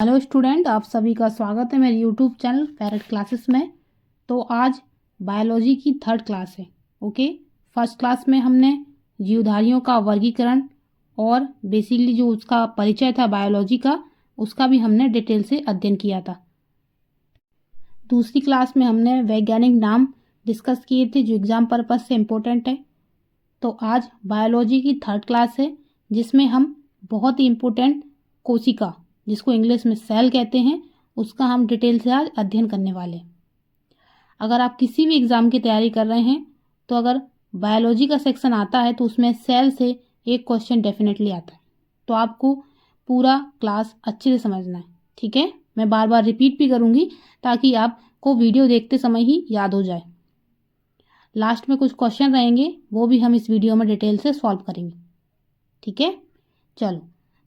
Hello student, आप सभी का स्वागत है मेरे यूट्यूब चैनल पैरेट क्लासेस में। तो आज बायोलॉजी की थर्ड क्लास है। ओके, फर्स्ट क्लास में हमने जीवधारियों का वर्गीकरण और बेसिकली जो उसका परिचय था बायोलॉजी का, उसका भी हमने डिटेल से अध्ययन किया था। दूसरी क्लास में हमने वैज्ञानिक नाम डिस्कस किए थे जो एग्ज़ाम पर्पज से इम्पोर्टेंट है। तो आज बायोलॉजी की थर्ड क्लास है जिसमें हम बहुत ही इम्पोर्टेंट कोशिका, जिसको इंग्लिश में सेल कहते हैं, उसका हम डिटेल से आज अध्ययन करने वाले हैं। अगर आप किसी भी एग्ज़ाम की तैयारी कर रहे हैं तो अगर बायोलॉजी का सेक्शन आता है तो उसमें सेल से एक क्वेश्चन डेफिनेटली आता है। तो आपको पूरा क्लास अच्छे से समझना है, ठीक है। मैं बार बार रिपीट भी करूँगी ताकि आपको वीडियो देखते समय ही याद हो जाए। लास्ट में कुछ क्वेश्चन रहेंगे, वो भी हम इस वीडियो में डिटेल से सॉल्व करेंगे, ठीक है। चलो,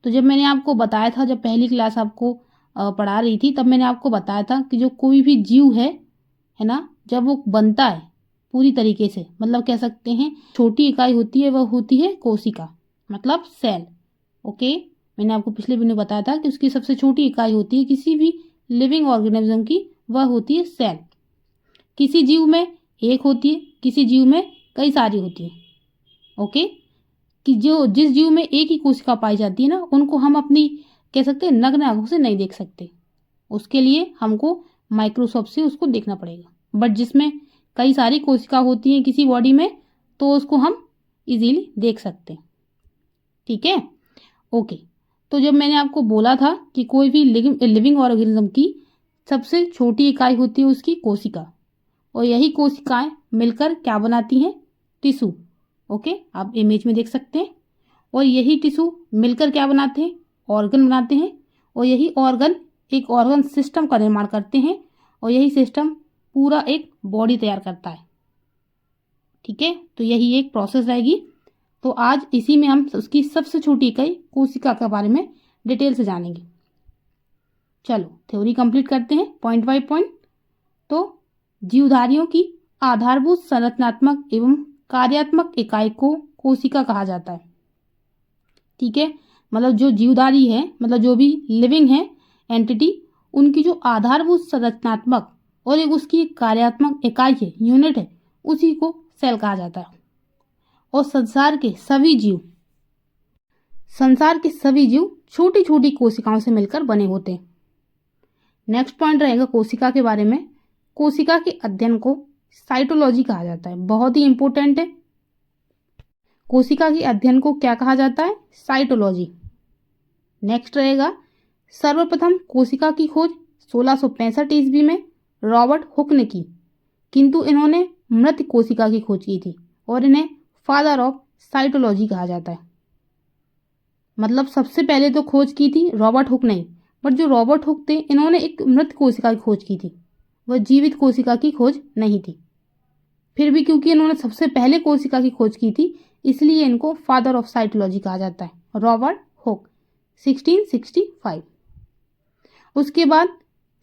तो जब मैंने आपको बताया था, जब पहली क्लास आपको पढ़ा रही थी, तब मैंने आपको बताया था कि जो कोई भी जीव है ना, जब वो बनता है पूरी तरीके से, मतलब कह सकते हैं छोटी इकाई होती है, वह होती है कोशिका, मतलब सेल। ओके, मैंने आपको पिछले वीडियो में बताया था कि उसकी सबसे छोटी इकाई होती है किसी भी लिविंग ऑर्गेनिज्म की, वह होती है सेल। किसी जीव में एक होती है, किसी जीव में कई सारी होती है। ओके, कि जो जिस जीव में एक ही कोशिका पाई जाती है ना, उनको हम अपनी कह सकते हैं नग्न आंखों से नहीं देख सकते। उसके लिए हमको माइक्रोस्कोप से उसको देखना पड़ेगा। बट जिसमें कई सारी कोशिका होती हैं किसी बॉडी में, तो उसको हम इजीली देख सकते हैं, ठीक है। ओके, तो जब मैंने आपको बोला था कि कोई भी लिविंग ऑर्गेनिज्म की सबसे छोटी इकाई होती है उसकी कोशिका, और यही कोशिकाएं मिलकर क्या बनाती हैं? टिश्यू। ओके, आप इमेज में देख सकते हैं। और यही टिश्यू मिलकर क्या बनाते हैं? ऑर्गन बनाते हैं। और यही ऑर्गन एक ऑर्गन सिस्टम का निर्माण करते हैं, और यही सिस्टम पूरा एक बॉडी तैयार करता है, ठीक है। तो यही एक प्रोसेस रहेगी। तो आज इसी में हम उसकी सबसे छोटी इकाई कोशिका के बारे में डिटेल से जानेंगे। चलो, थ्योरी कंप्लीट करते हैं पॉइंट बाय पॉइंट। तो जीवधारियों की आधारभूत संरचनात्मक एवं कार्यात्मक इकाई को कोशिका कहा जाता है, ठीक है। मतलब जो जीवधारी है, मतलब जो भी लिविंग है एंटिटी, उनकी जो आधारभूत संरचनात्मक और एक उसकी कार्यात्मक इकाई है, यूनिट है, उसी को सेल कहा जाता है। और संसार के सभी जीव छोटी छोटी कोशिकाओं से मिलकर बने होते हैं। नेक्स्ट पॉइंट रहेगा कोशिका के बारे में। कोशिका के अध्ययन को साइटोलॉजी कहा जाता है, बहुत ही इंपॉर्टेंट है। कोशिका के अध्ययन को क्या कहा जाता है? साइटोलॉजी। नेक्स्ट रहेगा, सर्वप्रथम कोशिका की खोज 1665 ईस्वी में रॉबर्ट हुक ने की, किंतु इन्होंने मृत कोशिका की खोज की थी और इन्हें फादर ऑफ साइटोलॉजी कहा जाता है। मतलब सबसे पहले तो खोज की थी रॉबर्ट हुक ने, बट जो रॉबर्ट हुक थे, इन्होंने एक मृत कोशिका की खोज की थी, वह जीवित कोशिका की खोज नहीं थी। फिर भी क्योंकि इन्होंने सबसे पहले कोशिका की खोज की थी, इसलिए इनको फादर ऑफ साइटोलॉजी कहा जाता है, रॉबर्ट हुक, 1665। उसके बाद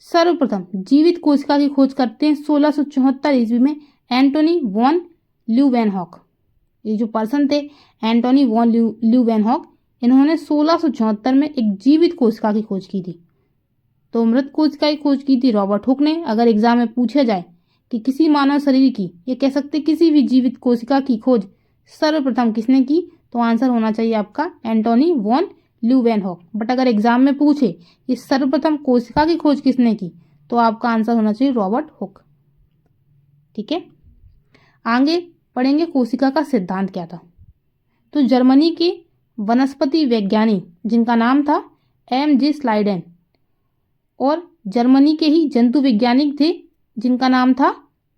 सर्वप्रथम जीवित कोशिका की खोज करते हैं 1674 ईस्वी में एंटोनी वॉन ल्यूवेनहॉक। ये जो पर्सन थे एंटोनी वॉन ल्यूवेनहॉक, इन्होंने 1674 में एक जीवित कोशिका की खोज की थी। तो मृत कोशिका की खोज की थी रॉबर्ट हुक ने। अगर एग्जाम में पूछा जाए कि किसी मानव शरीर की, ये कह सकते किसी भी जीवित कोशिका की खोज सर्वप्रथम किसने की, तो आंसर होना चाहिए आपका एंटोनी वॉन ल्यूवेनहॉक। बट अगर एग्जाम में पूछे कि सर्वप्रथम कोशिका की खोज किसने की, तो आपका आंसर होना चाहिए रॉबर्ट हुक, ठीक है। आगे पढ़ेंगे कोशिका का सिद्धांत क्या था। तो जर्मनी के वनस्पति वैज्ञानिक जिनका नाम था M.G. स्लाइडेन, और जर्मनी के ही जंतु वैज्ञानिक थे जिनका नाम था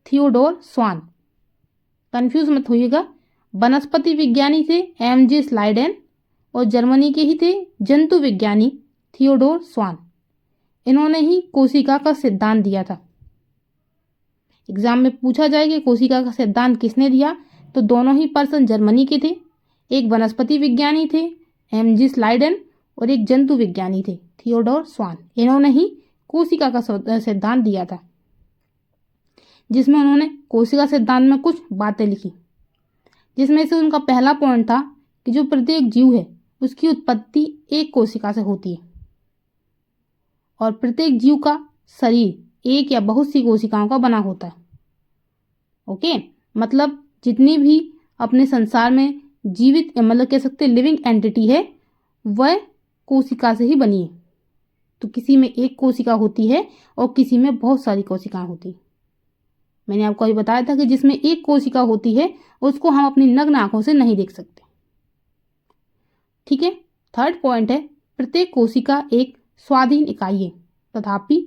थियोडोर स्वान। कंफ्यूज मत होइएगा, वनस्पति विज्ञानी थे M.G. स्लाइडेन और जर्मनी के ही थे जंतु विज्ञानी थियोडोर स्वान। इन्होंने ही कोशिका का सिद्धांत दिया था। एग्जाम में पूछा जाए कि कोशिका का सिद्धांत किसने दिया, तो दोनों ही पर्सन जर्मनी के थे। एक वनस्पति विज्ञानी थे M.G. स्लाइडेन और एक जंतु विज्ञानी थे थियोडोर स्वान। इन्होंने ही कोशिका का सिद्धांत दिया था, जिसमें उन्होंने कोशिका सिद्धांत में कुछ बातें लिखी, जिसमें से उनका पहला पॉइंट था कि जो प्रत्येक जीव है उसकी उत्पत्ति एक कोशिका से होती है, और प्रत्येक जीव का शरीर एक या बहुत सी कोशिकाओं का बना होता है। ओके, मतलब जितनी भी अपने संसार में जीवित मतलब कह सकते लिविंग एंटिटी है वह कोशिका से ही बनी है। तो किसी में एक कोशिका होती है और किसी में बहुत सारी कोशिकाएं होती हैं। मैंने आपको अभी बताया था कि जिसमें एक कोशिका होती है उसको हम अपनी नग्न आंखों से नहीं देख सकते। ठीक है, थर्ड पॉइंट है प्रत्येक कोशिका एक स्वाधीन इकाई है, तथापि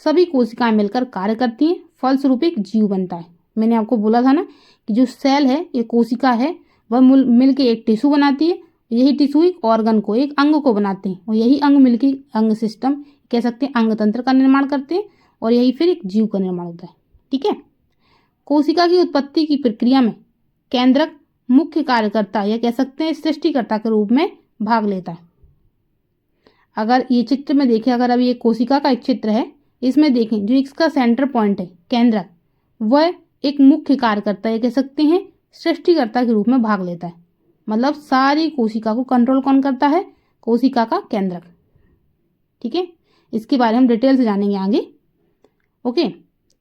सभी कोशिकाएं मिलकर कार्य करती हैं, फलस्वरूप एक जीव बनता है। मैंने आपको बोला था ना कि जो सेल है, ये कोशिका है, वह मिलकर एक टिश्यू बनाती है। यही टिश्यू एक ऑर्गन को, एक अंग को बनाते हैं और यही अंग मिलकर अंग सिस्टम कह सकते हैं, अंग तंत्र का निर्माण करते हैं और यही फिर एक जीव का निर्माण होता है। ठीक है, कोशिका की उत्पत्ति की प्रक्रिया में केंद्रक मुख्य कार्यकर्ता या कह सकते हैं सृष्टिकर्ता के रूप में भाग लेता है। अगर ये चित्र में देखें, अगर अभी एक कोशिका का एक चित्र है, इसमें देखें जो इसका सेंटर पॉइंट है केंद्रक, वह एक मुख्य कार्यकर्ता या कह सकते हैं सृष्टिकर्ता के रूप में भाग लेता है। मतलब सारी कोशिका को कंट्रोल कौन करता है? कोशिका का केंद्रक। ठीक है, इसके बारे में हम डिटेल से जानेंगे आगे। ओके,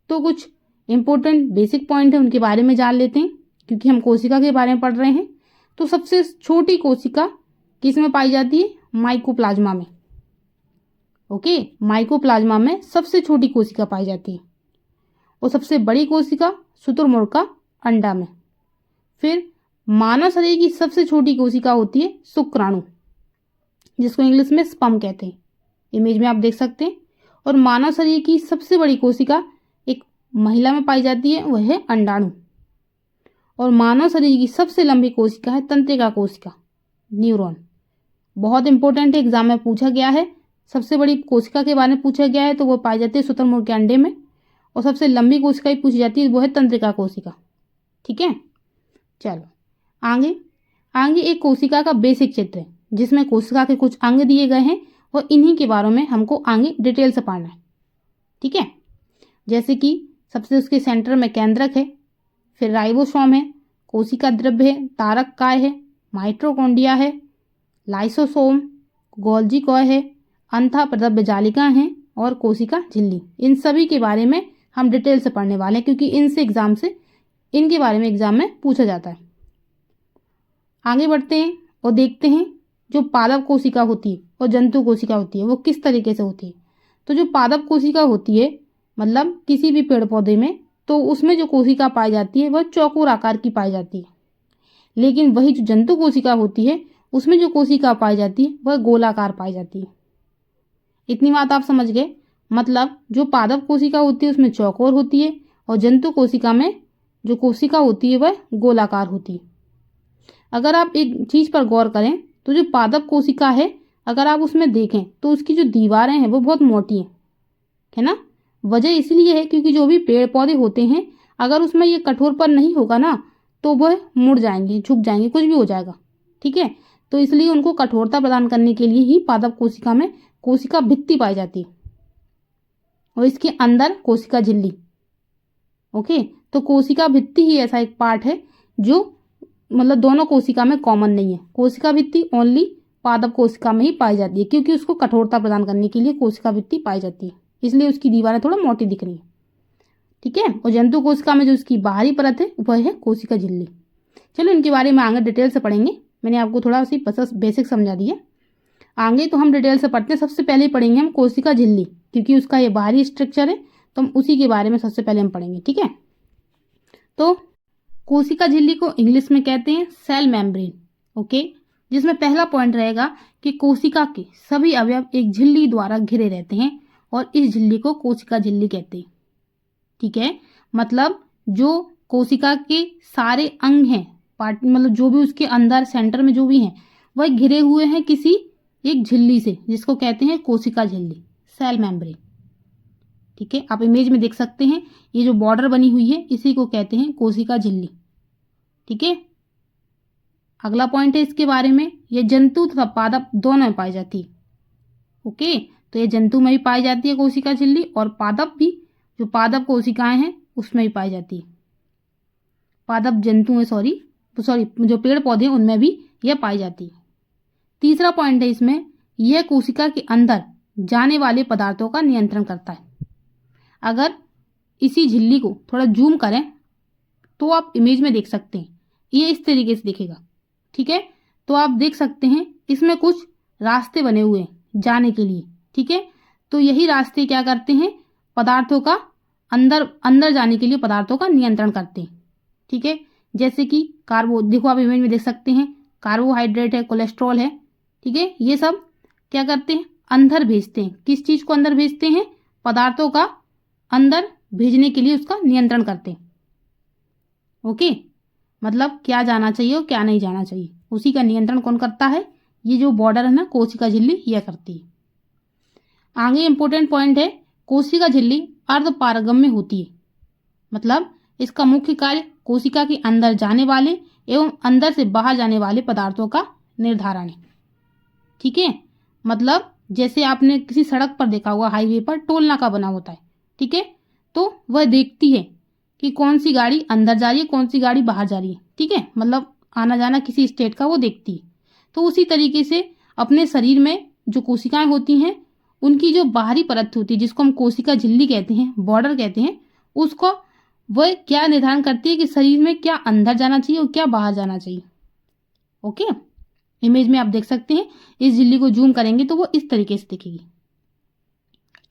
तो कुछ इंपॉर्टेंट बेसिक पॉइंट है उनके बारे में जान लेते हैं, क्योंकि हम कोशिका के बारे में पढ़ रहे हैं। तो सबसे छोटी कोशिका किस में पाई जाती है? माइकोप्लाज्मा में। ओके, माइकोप्लाज्मा में सबसे छोटी कोशिका पाई जाती है और सबसे बड़ी कोशिका शुतुरमुर्ग का अंडा में। फिर मानव शरीर की सबसे छोटी कोशिका होती है शुक्राणु, जिसको इंग्लिश में स्पर्म कहते हैं, इमेज में आप देख सकते हैं। और मानव शरीर की सबसे बड़ी कोशिका एक महिला में पाई जाती है, वह है अंडाणु। और मानव शरीर की सबसे लंबी कोशिका है तंत्रिका कोशिका, न्यूरॉन। बहुत इंपॉर्टेंट है, एग्जाम में पूछा गया है। सबसे बड़ी कोशिका के बारे में पूछा गया है तो वो पाई जाती है शुतुरमुर्ग के अंडे में, और सबसे लंबी कोशिका ही पूछी जाती है, वो है तंत्रिका कोशिका। ठीक है, चलो आगे एक कोशिका का बेसिक चित्र है, जिसमें कोशिका के कुछ अंग दिए गए हैं और इन्हीं के बारे में हमको आगे डिटेल से पढ़ना है। ठीक है, जैसे कि सबसे उसके सेंटर में केंद्रक है, फिर राइबोसोम है, कोशिका द्रव्य है, तारक काय है, माइटोकॉन्ड्रिया है, लाइसोसोम, गोल्जी कॉय है, अंतः प्रद्रव्य जालिका है और कोशिका झिल्ली। इन सभी के बारे में हम डिटेल से पढ़ने वाले हैं, क्योंकि इनके बारे में एग्जाम में पूछा जाता है। आगे बढ़ते हैं और देखते हैं जो पादप कोशिका होती है और जंतु कोशिका होती है वो किस तरीके से होती है। तो जो पादप कोशिका होती है, मतलब किसी भी पेड़ पौधे में, तो उसमें जो कोशिका पाई जाती है वह चौकोर आकार की पाई जाती है। लेकिन वही जो जंतु कोशिका होती है, उसमें जो कोशिका पाई जाती है वह गोलाकार पाई जाती है। इतनी बात आप समझ गए। मतलब जो पादप कोशिका होती है उसमें चौकोर होती है और जंतु कोशिका में जो कोशिका होती है वह गोलाकार होती है। अगर आप एक चीज पर गौर करें तो जो पादप कोशिका है, अगर आप उसमें देखें तो उसकी जो दीवारें हैं वो बहुत मोटी हैं, है ना। वजह इसलिए है क्योंकि जो भी पेड़ पौधे होते हैं, अगर उसमें ये कठोरपन नहीं होगा ना तो वह मुड़ जाएंगे, झुक जाएंगे, कुछ भी हो जाएगा। ठीक है, तो इसलिए उनको कठोरता प्रदान करने के लिए ही पादप कोशिका में कोशिका भित्ति पाई जाती है और इसके अंदर कोशिका झिल्ली। ओके, तो कोशिका भित्ति ही ऐसा एक पार्ट है जो मतलब दोनों कोशिका में कॉमन नहीं है। कोशिका भित्ति ओनली पादप कोशिका में ही पाई जाती है, क्योंकि उसको कठोरता प्रदान करने के लिए कोशिका भित्ति पाई जाती है, इसलिए उसकी दीवारें थोड़ा मोटी दिख रही है। ठीक है, और जंतु कोशिका में जो उसकी बाहरी परत है वह है कोशिका झिल्ली। चलो इनके बारे में आगे डिटेल से पढ़ेंगे। मैंने आपको थोड़ा सी बेसिक समझा दिया। आगे तो हम डिटेल से पढ़ते हैं। सबसे पहले पढ़ेंगे हम कोशिका झिल्ली, क्योंकि उसका ये बाहरी स्ट्रक्चर है, तो हम उसी के बारे में सबसे पहले हम पढ़ेंगे। ठीक है, तो कोशिका झिल्ली को इंग्लिश में कहते हैं सेल मेम्ब्रेन। ओके, जिसमें पहला पॉइंट रहेगा कि कोशिका के सभी अवयव एक झिल्ली द्वारा घिरे रहते हैं और इस झिल्ली को कोशिका झिल्ली कहते हैं। ठीक है, मतलब जो कोशिका के सारे अंग हैं, पार्ट मतलब जो भी उसके अंदर सेंटर में जो भी हैं, वह घिरे हुए हैं किसी एक झिल्ली से, जिसको कहते हैं कोशिका झिल्ली, सेल मेम्ब्रेन। ठीक है, आप इमेज में देख सकते हैं, ये जो बॉर्डर बनी हुई है इसी को कहते हैं कोशिका झिल्ली। ठीक है, अगला पॉइंट है इसके बारे में, ये जंतु तथा पादप दोनों में पाई जाती है। ओके, तो ये जंतु में भी पाई जाती है कोशिका झिल्ली, और पादप भी, जो पादप कोशिकाएं हैं उसमें भी पाई जाती है। पादप जंतु है, सॉरी जो पेड़ पौधे हैं उनमें भी यह पाई जाती है। तीसरा पॉइंट है इसमें, यह कोशिका के अंदर जाने वाले पदार्थों का नियंत्रण करता है। अगर इसी झिल्ली को थोड़ा जूम करें तो आप इमेज में देख सकते हैं, ये इस तरीके से दिखेगा। ठीक है, तो आप देख सकते हैं इसमें कुछ रास्ते बने हुए हैं जाने के लिए। ठीक है, तो यही रास्ते क्या करते हैं, पदार्थों का अंदर जाने के लिए पदार्थों का नियंत्रण करते हैं। ठीक है, जैसे कि देखो आप इमेज में देख सकते हैं, कार्बोहाइड्रेट है, कोलेस्ट्रॉल है। ठीक है, ये सब क्या करते हैं, अंदर भेजते हैं। किस चीज को अंदर भेजते हैं, पदार्थों का अंदर भेजने के लिए उसका नियंत्रण करते हैं। ओके, मतलब क्या जाना चाहिए और क्या नहीं जाना चाहिए, उसी का नियंत्रण कौन करता है, ये जो बॉर्डर है ना, कोशिका झिल्ली यह करती है। आगे इंपॉर्टेंट पॉइंट है, कोशिका झिल्ली अर्धपारगम्य होती है। मतलब इसका मुख्य कार्य कोशिका के अंदर जाने वाले एवं अंदर से बाहर जाने वाले पदार्थों का निर्धारण है। ठीक है, मतलब जैसे आपने किसी सड़क पर देखा होगा, हाईवे पर टोल नाका बना होता है। ठीक है, तो वह देखती है कि कौन सी गाड़ी अंदर जा रही है, कौन सी गाड़ी बाहर जा रही है। ठीक है, मतलब आना जाना किसी स्टेट का वो देखती है। तो उसी तरीके से अपने शरीर में जो कोशिकाएं होती हैं, उनकी जो बाहरी परत होती है, जिसको हम कोशिका झिल्ली कहते हैं, बॉर्डर कहते हैं, उसको वह क्या निर्धारण करती है कि शरीर में क्या अंदर जाना चाहिए और क्या बाहर जाना चाहिए। ओके, इमेज में आप देख सकते हैं, इस झिल्ली को जूम करेंगे तो वो इस तरीके से दिखेगी।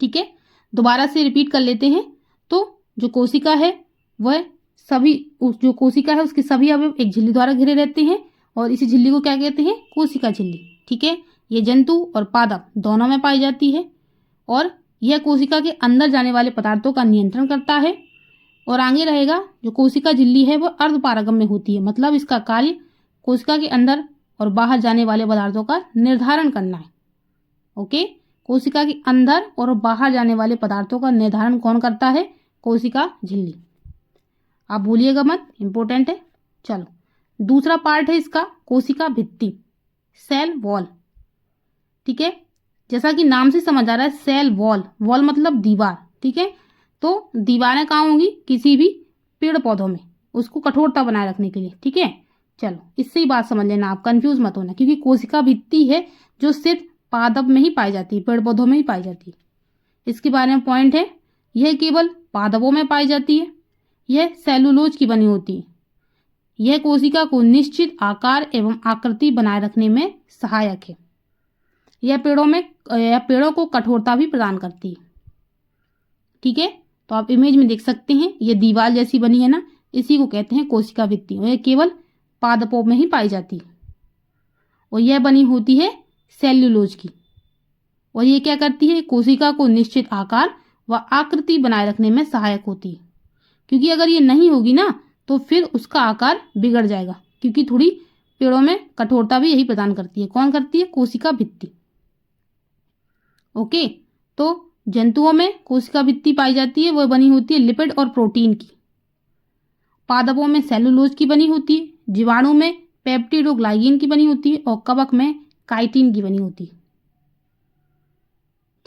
ठीक है, दोबारा से रिपीट कर लेते हैं। तो जो कोशिका है वह जो कोशिका है उसके सभी अवयव एक झिल्ली द्वारा घिरे रहते हैं और इसी झिल्ली को क्या कहते हैं, कोशिका झिल्ली। ठीक है, ये जंतु और पादप दोनों में पाई जाती है और यह कोशिका के अंदर जाने वाले पदार्थों का नियंत्रण करता है। और आगे रहेगा, जो कोशिका झिल्ली है वह अर्धपारगम्य होती है। मतलब इसका कार्य कोशिका के अंदर और बाहर जाने वाले पदार्थों का निर्धारण करना है। ओके, कोशिका के अंदर और बाहर जाने वाले पदार्थों का निर्धारण कौन करता है, कोशिका झिल्ली। आप भूलिएगा मत, इंपॉर्टेंट है। चलो, दूसरा पार्ट है इसका कोशिका भित्ति, सेल वॉल। ठीक है, जैसा कि नाम से समझ आ रहा है, सेल वॉल, वॉल मतलब दीवार। ठीक है, तो दीवारें कहाँ होंगी, किसी भी पेड़ पौधों में, उसको कठोरता बनाए रखने के लिए। ठीक है, चलो इससे ही बात समझ लेना, आप कंफ्यूज मत होना, क्योंकि कोशिका भित्ति है जो सिर्फ पादप में ही पाई जाती है, पेड़ पौधों में ही पाई जाती है। इसके बारे में पॉइंट है, यह केवल पादपों में पाई जाती है। यह सेलुलोज की बनी होती है। यह कोशिका को निश्चित आकार एवं आकृति बनाए रखने में सहायक है। यह पेड़ों को कठोरता भी प्रदान करती है। ठीक है, तो आप इमेज में देख सकते हैं, यह दीवार जैसी बनी है ना, इसी को कहते हैं कोशिका भित्ति और यह केवल पादपों में ही पाई जाती है। और यह बनी होती है सेल्यूलोज की। और ये क्या करती है, कोशिका को निश्चित आकार व आकृति बनाए रखने में सहायक होती है। क्योंकि अगर ये नहीं होगी ना तो फिर उसका आकार बिगड़ जाएगा, क्योंकि थोड़ी पेड़ों में कठोरता भी यही प्रदान करती है। कौन करती है, कोशिका भित्ति। ओके, तो जंतुओं में कोशिका भित्ति पाई जाती है, वह बनी होती है लिपिड और प्रोटीन की। पादपों में सेलुलोज की बनी होती है, जीवाणु में पेप्टिड और ग्लाइसिन की बनी होती है और कवक में काइटिन की बनी होती है।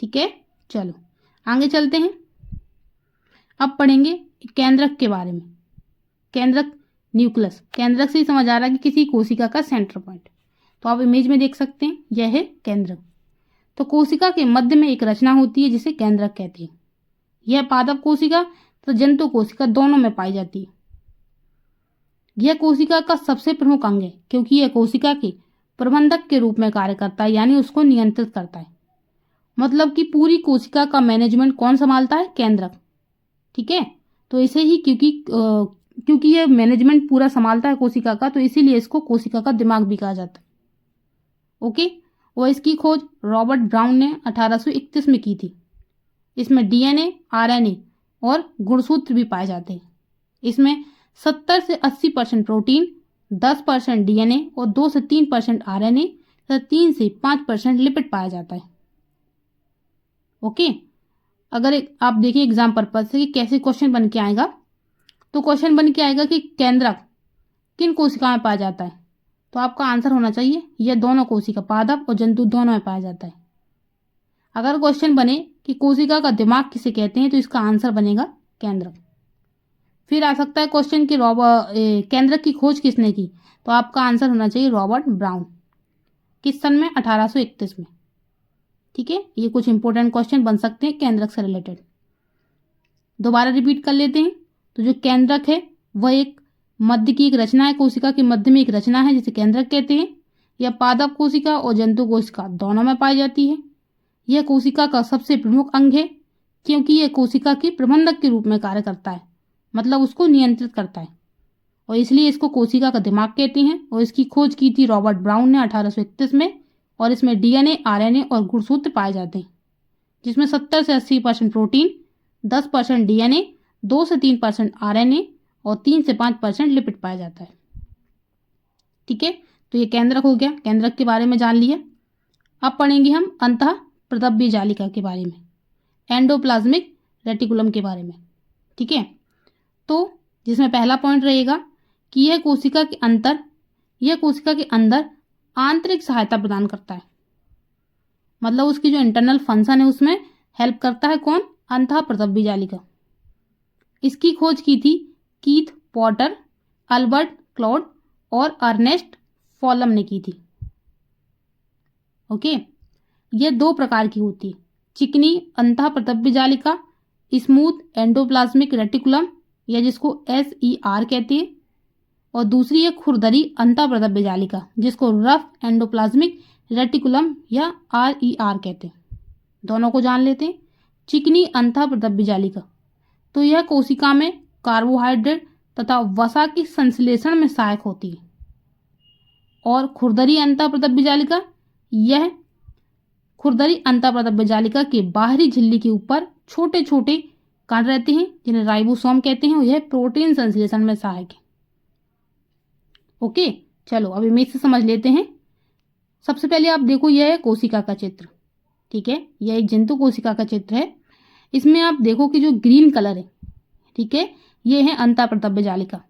ठीक है, चलो आगे चलते हैं। अब पढ़ेंगे केंद्रक के बारे में। केंद्रक, न्यूक्लियस, केंद्रक से ही समझ आ रहा है कि किसी कोशिका का सेंटर पॉइंट। तो आप इमेज में देख सकते हैं, यह है केंद्रक। तो कोशिका के मध्य में एक रचना होती है जिसे केंद्रक कहते हैं। यह पादप कोशिका तो जंतु कोशिका दोनों में पाई जाती है। यह कोशिका का सबसे प्रमुख अंग है, क्योंकि यह कोशिका के प्रबंधक के रूप में कार्य करता है, यानी उसको नियंत्रित करता है। मतलब कि पूरी कोशिका का मैनेजमेंट कौन संभालता है, केंद्रक। ठीक है, तो इसे ही क्योंकि यह मैनेजमेंट पूरा संभालता है कोशिका का, तो इसीलिए इसको कोशिका का दिमाग भी कहा जाता है। ओके, और इसकी खोज रॉबर्ट ब्राउन ने 1831 में की थी। इसमें डीएनए, आरएनए और गुणसूत्र भी पाए जाते हैं। इसमें 70 से 80% प्रोटीन, 10% डीएनए और 2 से 3% आरएनए तथा 3 से 5% लिपिड पाया जाता है। ओके, अगर आप देखिए एग्जाम पर्पज से कि कैसे क्वेश्चन बन के आएगा, तो क्वेश्चन बन के आएगा कि केंद्रक किन कोशिका में पाया जाता है, तो आपका आंसर होना चाहिए यह दोनों कोशिका, पादप और जंतु दोनों में पाया जाता है। अगर क्वेश्चन बने कि कोशिका का दिमाग किसे कहते हैं, तो इसका आंसर बनेगा केंद्रक। फिर आ सकता है क्वेश्चन कि केंद्रक की खोज किसने की, तो आपका आंसर होना चाहिए रॉबर्ट ब्राउन। किस सन में, 1831 में। ठीक है, ये कुछ इंपॉर्टेंट क्वेश्चन बन सकते हैं केंद्रक से रिलेटेड। दोबारा रिपीट कर लेते हैं। तो जो केंद्रक है वह एक मध्य की एक रचना है, कोशिका के मध्य में एक रचना है जिसे केंद्रक कहते हैं। यह पादप कोशिका और जंतु कोशिका दोनों में पाई जाती है। यह कोशिका का सबसे प्रमुख अंग है क्योंकि यह कोशिका के प्रबंधक के रूप में कार्य करता है, मतलब उसको नियंत्रित करता है, और इसलिए इसको कोशिका का दिमाग कहते हैं। और इसकी खोज की थी रॉबर्ट ब्राउन ने 1831 में। और इसमें डीएनए, आरएनए और गुणसूत्र पाए जाते हैं, जिसमें 70 से 80% प्रोटीन, 10% डीएनए, 2 से 3% आरएनए और 3 से 5% लिपिड पाया जाता है। ठीक है, तो ये केंद्रक हो गया, केंद्रक के बारे में जान लिया। अब पढ़ेंगे हम अंतः प्रदब्य जालिका के बारे में, एंडोप्लाज्मिक रेटिकुलम के बारे में। ठीक है, तो जिसमें पहला पॉइंट रहेगा कि यह कोशिका के अंदर आंतरिक सहायता प्रदान करता है, मतलब उसकी जो इंटरनल फंक्शन है उसमें हेल्प करता है कौन? अंतः प्रदब्य जालिका। इसकी खोज की थी कीथ पॉटर, अल्बर्ट क्लॉड और अर्नेस्ट फॉलम ने की थी। ओके, यह 2 प्रकार की होती है, चिकनी अंतः प्रदब्य जालिका, स्मूथ एंडोप्लाज्मिक रेटिकुलम या जिसको SER कहते हैं, और दूसरी है खुरदरी अंतः प्रदब्य जालिका जिसको रफ एंडोप्लाज्मिक रेटिकुलम या RER कहते हैं। दोनों को जान लेते हैं। चिकनी अंतः प्रदब्य जालिका, तो यह कोशिका में कार्बोहाइड्रेट तथा वसा के संश्लेषण में सहायक होती है। और खुरदरी अंतः प्रदब्य जालिका, यह खुरदरी अंतः प्रदब्य जालिका के बाहरी झिल्ली के ऊपर छोटे छोटे कण रहते हैं जिन्हें राइबोसोम कहते हैं, और यह प्रोटीन संश्लेषण में सहायक है। ओके, चलो अब इमेज से समझ लेते हैं। सबसे पहले आप देखो, यह है कोशिका का चित्र। ठीक है, यह एक जंतु कोशिका का चित्र है। इसमें आप देखो कि जो ग्रीन कलर है, ठीक है, ये है अंतः प्रदब्य जालिका,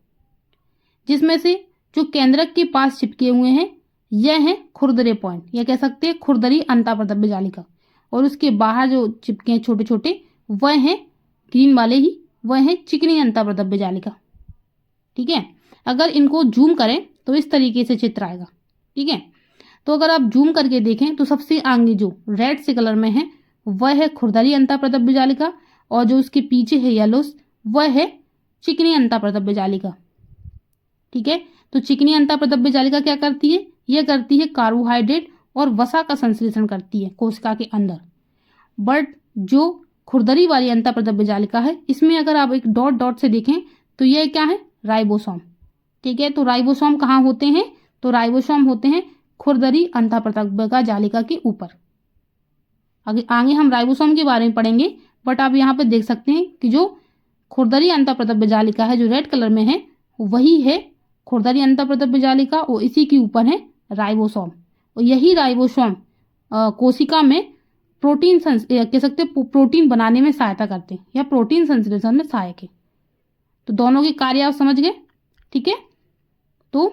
जिसमें से जो केंद्रक के पास चिपके हुए हैं यह है खुरदरे पॉइंट, यह कह सकते हैं खुरदरी अंतः प्रदब्य जालिका, और उसके बाहर जो चिपके हैं छोटे छोटे वह हैं ग्रीन वाले ही, वह है चिकनी अंतः प्रदब्य जालिका। ठीक है, अगर इनको जूम करें तो इस तरीके से चित्र आएगा। ठीक है, तो अगर आप जूम करके देखें तो सबसे आगे जो रेड से कलर में है वह है खुरदरी अंतः प्रदब्य जालिका, और जो उसके पीछे है येलो वह है चिकनी अंतः प्रदब्य जालिका। ठीक है, तो चिकनी अंतः प्रदब्य जालिका क्या करती है? यह करती है कार्बोहाइड्रेट और वसा का संश्लेषण करती है कोशिका के अंदर। बट जो खुरदरी वाली अंतः प्रदब्य जालिका है, इसमें अगर आप एक डॉट डॉट से देखें तो यह क्या है? राइबोसोम। ठीक है, तो राइबोसोम कहाँ होते हैं? तो राइबोसोम होते हैं खुरदरी अंतः प्रदब्य जालिका के ऊपर। आगे हम राइबोसोम के बारे में पढ़ेंगे, बट आप यहाँ पे देख सकते हैं कि जो खुरदरी अंतः प्रदब्य जालिका है जो रेड कलर में है वही है खुरदरी अंतः प्रदब्य जालिका, और इसी के ऊपर है राइबोसोम। और यही राइबोसोम कोशिका में प्रोटीन कह सकते हैं प्रोटीन बनाने में सहायता करते हैं या प्रोटीन संश्लेषण में सहायक है। तो दोनों के कार्य आप समझ गए। ठीक है, तो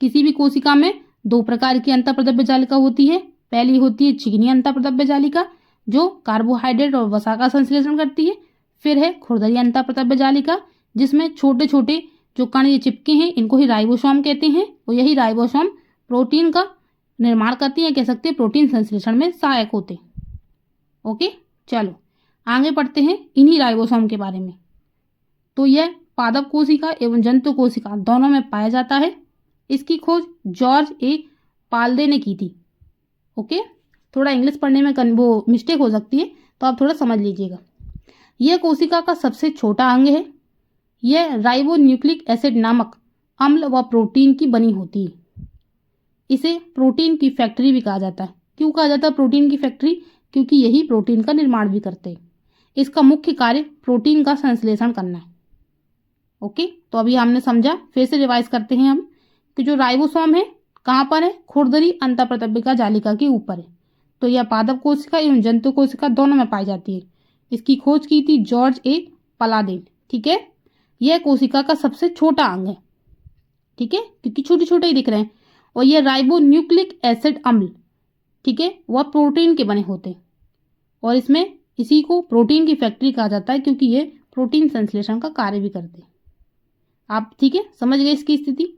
किसी भी कोशिका में 2 प्रकार की अंतः प्रदब्य जालिका होती है। पहली होती है चिकनी अंतः प्रदब्य जालिका जो कार्बोहाइड्रेट और वसा का संश्लेषण करती है। फिर है खुरदरी अंतः प्रदब्य जालिका जिसमें छोटे छोटे जो कण ये चिपके हैं इनको ही राइबोसोम कहते हैं, और यही राइबोसोम प्रोटीन का निर्माण करती है, कह सकते हैं प्रोटीन संश्लेषण में सहायक होते हैं। ओके, चलो आगे पढ़ते हैं इन्हीं राइबोसोम के बारे में। तो यह पादप कोशिका एवं जंतु कोशिका दोनों में पाया जाता है। इसकी खोज जॉर्ज ए पाल्दे ने की थी। ओके, थोड़ा इंग्लिश पढ़ने में वो मिस्टेक हो सकती है, तो आप थोड़ा समझ लीजिएगा। यह कोशिका का सबसे छोटा अंग है। यह राइबोन्यूक्लिक एसिड नामक अम्ल व प्रोटीन की बनी होती है। इसे प्रोटीन की फैक्ट्री भी कहा जाता है। क्यों कहा जाता है प्रोटीन की फैक्ट्री? क्योंकि यही प्रोटीन का निर्माण भी करते हैं। इसका मुख्य कार्य प्रोटीन का संश्लेषण करना है। ओके, तो अभी हमने समझा, फिर से रिवाइज करते हैं हम कि जो राइबोसोम है कहाँ पर है? खुरदरी अंतः प्रदब्य जालिका के ऊपर है। तो यह पादप कोशिका एवं जंतु कोशिका दोनों में पाई जाती है। इसकी खोज की थी जॉर्ज ए पाल्दे ने। ठीक है, यह कोशिका का सबसे छोटा अंग है। ठीक है, क्योंकि छोटे छोटे ही दिख रहे हैं। और यह राइबोन्यूक्लिक एसिड अम्ल, ठीक है, वह प्रोटीन के बने होते हैं, और इसमें इसी को प्रोटीन की फैक्ट्री कहा जाता है क्योंकि ये प्रोटीन संश्लेषण का कार्य भी करते हैं। आप ठीक है समझ गए इसकी स्थिति।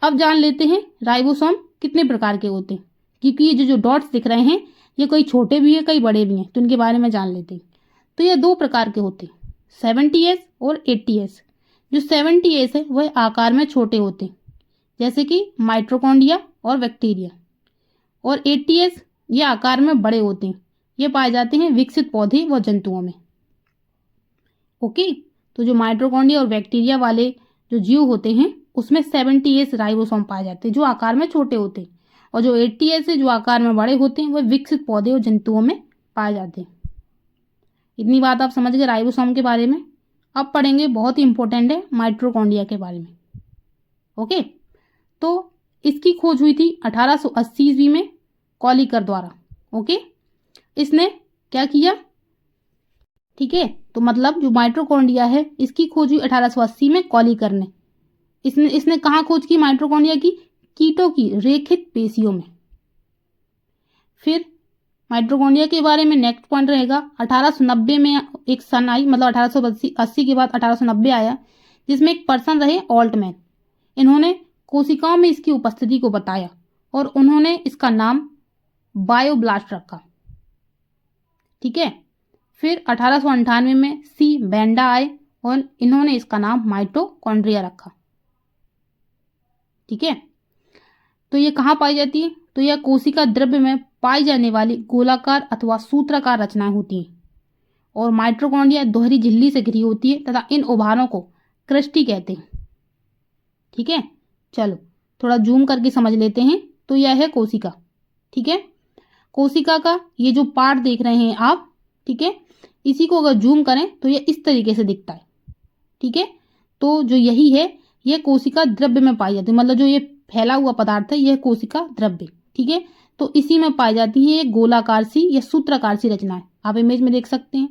अब जान लेते हैं राइबोसोम कितने प्रकार के होते हैं, क्योंकि ये जो डॉट्स दिख रहे हैं ये कई छोटे भी हैं, कई बड़े भी हैं, तो इनके बारे में जान लेते हैं। तो ये 2 प्रकार के होते हैं, 70S और 80S। जो 70S है वह आकार में छोटे होते हैं, जैसे कि माइटोकॉन्ड्रिया और बैक्टीरिया। और 80S ये आकार में बड़े होते हैं, ये पाए जाते हैं विकसित पौधे व जंतुओं में। ओके, तो जो माइटोकॉन्ड्रिया और बैक्टीरिया वाले जो जीव होते हैं उसमें 70S राइबोसोम पाए जाते हैं जो आकार में छोटे होते हैं, और जो 80S है जो आकार में बड़े होते हैं वह विकसित पौधे और जंतुओं में पाए जाते हैं। इतनी बात आप समझ गए राइबोसोम के बारे में। अब पढ़ेंगे, बहुत ही इंपॉर्टेंट है, माइटोकॉन्ड्रिया के बारे में। ओके, तो इसकी खोज हुई थी 1880 ईस्वी में कॉलिकर द्वारा। ओके, इसने क्या किया, ठीक है, तो मतलब जो माइटोकॉन्ड्रिया है इसकी खोज हुई 1880 में कॉलिकर ने। इसने कहाँ खोज की माइटोकॉन्ड्रिया की? कीटों की रेखित पेशियों में। फिर माइटोकॉन्ड्रिया के बारे में नेक्स्ट पॉइंट रहेगा, 1890 में एक सन आई, मतलब 1880 के बाद 1890 आया, जिसमें एक पर्सन रहे ऑल्टमैन। इन्होंने कोशिकाओं में इसकी उपस्थिति को बताया और उन्होंने इसका नाम बायोब्लास्ट रखा। ठीक है, फिर 1898 में सी बेंडा आए और इन्होंने इसका नाम माइटोकॉन्ड्रिया रखा। ठीक है, तो ये कहाँ पाई जाती है? तो यह कोशिका द्रव्य में पाई जाने वाली गोलाकार अथवा सूत्राकार रचनाएं होती हैं, और माइटोकॉन्ड्रिया दोहरी झिल्ली से घिरी होती है तथा इन उभारों को क्रिस्टी कहते हैं। ठीक है, चलो थोड़ा जूम करके समझ लेते हैं। तो यह है कोशिका। ठीक है, कोशिका का ये जो पार्ट देख रहे हैं आप, ठीक है, इसी को अगर जूम करें तो ये इस तरीके से दिखता है। ठीक है, तो जो यही है यह कोशिका द्रव्य में पाई जाती है, मतलब जो ये फैला हुआ पदार्थ है यह कोशिका द्रव्य। ठीक है, तो इसी में पाई जाती है ये गोलाकार सी या सूत्राकार सी रचनाएं, आप इमेज में देख सकते हैं।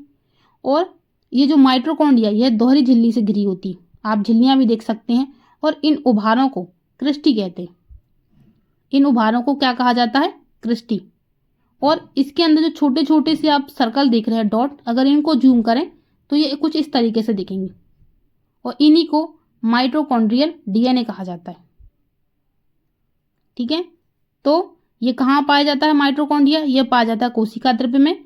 और ये जो माइटोकॉन्ड्रिया यह दोहरी झिल्ली से घिरी होती है, आप झिल्लियां भी देख सकते हैं, और इन उभारों को क्रिस्टी कहते हैं। इन उभारों को क्या कहा जाता है? क्रिस्टी। और इसके अंदर जो छोटे छोटे से आप सर्कल देख रहे हैं, डॉट, अगर इनको जूम करें तो ये कुछ इस तरीके से दिखेंगे, और इन्हीं को माइटोकॉन्ड्रियल डीएनए कहा जाता है। ठीक है, तो ये कहाँ पाया जाता है माइटोकॉन्ड्रिया? ये पाया जाता है कोशिका द्रव्य में,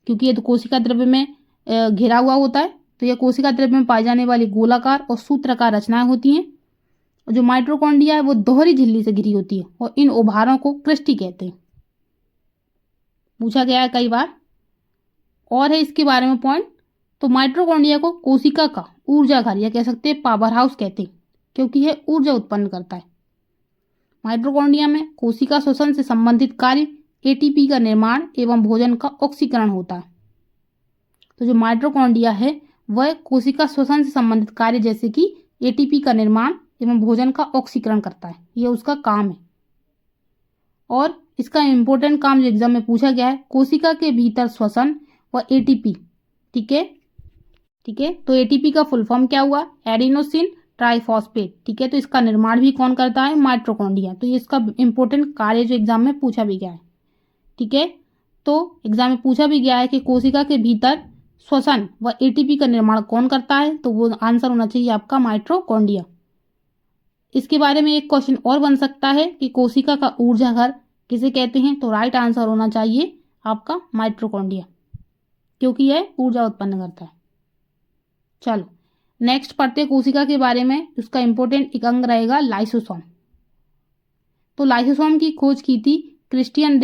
क्योंकि ये तो कोशिका द्रव्य में घिरा हुआ होता है। तो यह कोशिका द्रव्य में पाई जाने वाली गोलाकार और सूत्राकार रचनाएं होती हैं। और जो माइटोकॉन्ड्रिया है वो दोहरी झिल्ली से घिरी होती है, और इन उभारों को क्रिस्टी कहते हैं। पूछा गया है कई बार, और है इसके बारे में पॉइंट। तो माइटोकॉन्ड्रिया को कोशिका का ऊर्जा घर या कह सकते हैं पावर हाउस कहते हैं, क्योंकि यह ऊर्जा उत्पन्न करता है। माइटोकॉन्ड्रिया में कोशिका श्वसन से संबंधित कार्य एटीपी का निर्माण एवं भोजन का ऑक्सीकरण होता है। तो जो माइटोकॉन्ड्रिया है वह कोशिका श्वसन से संबंधित कार्य जैसे कि एटीपी का निर्माण एवं भोजन का ऑक्सीकरण करता है, यह उसका काम है। और इसका इंपॉर्टेंट काम जो एग्जाम में पूछा गया है, कोशिका के भीतर श्वसन व एटीपी। ठीक है, ठीक है, तो एटीपी का फुल फॉर्म क्या हुआ? Adenosine triphosphate. ठीक है, तो इसका निर्माण भी कौन करता है? माइटोकॉन्ड्रिया। तो ये इसका इंपॉर्टेंट कार्य जो एग्जाम में पूछा भी गया है। ठीक है, तो एग्जाम में पूछा भी गया है कि कोशिका के भीतर श्वसन व एटीपी का निर्माण कौन करता है? तो वो आंसर होना चाहिए आपका माइटोकॉन्ड्रिया। इसके बारे में एक क्वेश्चन और बन सकता है कि कोशिका का ऊर्जा घर किसे कहते हैं? तो राइट आंसर होना चाहिए आपका माइटोकॉन्ड्रिया, क्योंकि यह ऊर्जा उत्पन्न करता है। चलो नेक्स्ट पढ़ते हैं कोशिका के बारे में। उसका इंपॉर्टेंट एक अंग रहेगा लाइसोसोम। तो लाइसोसोम की खोज की थी क्रिस्टियन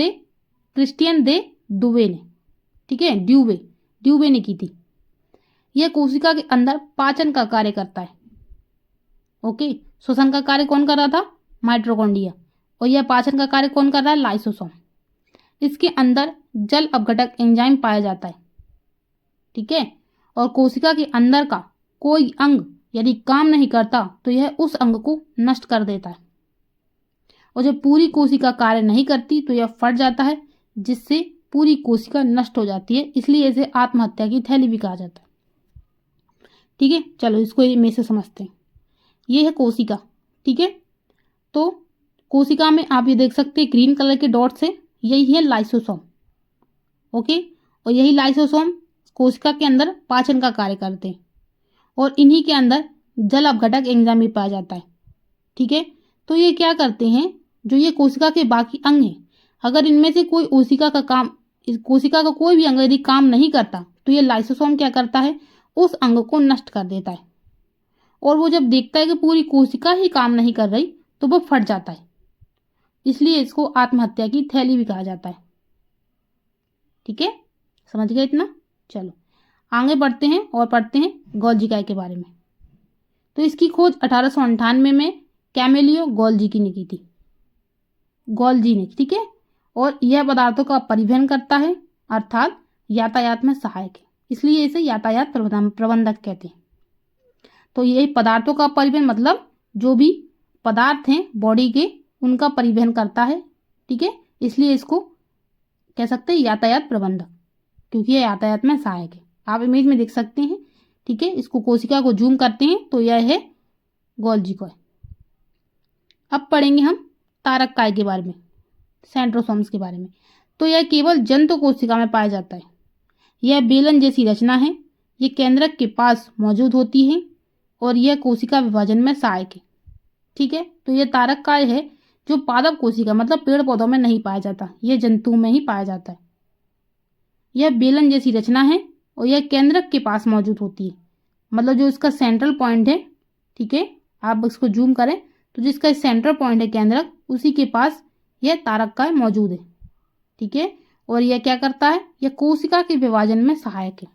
दे दुबे ने। ठीक है, ड्यूबे ने की थी। यह कोशिका के अंदर पाचन का कार्य करता है। ओके, श्वसन का कार्य कौन कर रहा था? माइटोकॉन्ड्रिया। और यह पाचन का कार्य कौन कर रहा है? लाइसोसोम। इसके अंदर जल अपघटक एंजाइम पाया जाता है। ठीक है, और कोशिका के अंदर का कोई अंग यदि काम नहीं करता तो यह उस अंग को नष्ट कर देता है, और जब पूरी कोशिका कार्य नहीं करती तो यह फट जाता है, जिससे पूरी कोशिका नष्ट हो जाती है। इसलिए इसे आत्महत्या की थैली भी कहा जाता है। ठीक है, चलो इसको में से समझते हैं। ये है कोशिका। ठीक है, तो कोशिका में आप ये देख सकते हैं ग्रीन कलर के डॉट्स है, यही है लाइसोसोम। ओके, और यही लाइसोसोम कोशिका के अंदर पाचन का कार्य करते हैं, और इन्हीं के अंदर जल अपघटक एंजाइम भी पाया जाता है। ठीक है, तो ये क्या करते हैं, जो ये कोशिका के बाकी अंग हैं, अगर इनमें से कोई कोशिका का काम इस कोशिका का कोई भी अंग यदि काम नहीं करता तो ये लाइसोसोम क्या करता है, उस अंग को नष्ट कर देता है। और वो जब देखता है कि पूरी कोशिका ही काम नहीं कर रही तो वो फट जाता है। इसलिए इसको आत्महत्या की थैली भी कहा जाता है। ठीक है, समझ गए इतना? चलो आगे बढ़ते हैं और पढ़ते हैं गोल्जी के बारे में। तो इसकी खोज 1898 में कैमिलियो गोल्जी ने की थी, गोल्जी ने। ठीक है, और यह पदार्थों का परिवहन करता है, अर्थात यातायात में सहायक है, इसलिए इसे यातायात प्रबंधक कहते हैं। तो यही पदार्थों का परिवहन मतलब जो भी पदार्थ हैं बॉडी के उनका परिवहन करता है। ठीक है, इसलिए इसको कह सकते हैं यातायात प्रबंधक, क्योंकि यह यातायात में सहायक है। आप इमेज में देख सकते हैं। ठीक है, इसको कोशिका को जूम करते हैं तो यह है गोल्जी कॉय। अब पढ़ेंगे हम तारक काय के बारे में, सेंट्रोसोम्स के बारे में। तो यह केवल जंतु कोशिका में पाया जाता है। यह बेलन जैसी रचना है, ये केंद्रक के पास मौजूद होती है और यह कोशिका विभाजन में सहायक है। ठीक है, तो यह तारक काय है जो पादप कोशिका मतलब पेड़ पौधों में नहीं पाया जाता, यह जंतुओं में ही पाया जाता है। यह बेलन जैसी रचना है और यह केंद्रक के पास मौजूद होती है, मतलब जो इसका सेंट्रल पॉइंट है। ठीक है, आप इसको जूम करें तो जिसका सेंट्रल पॉइंट है केंद्रक, उसी के पास यह तारक काय मौजूद है। ठीक है, और यह क्या करता है, यह कोशिका के विभाजन में सहायक है।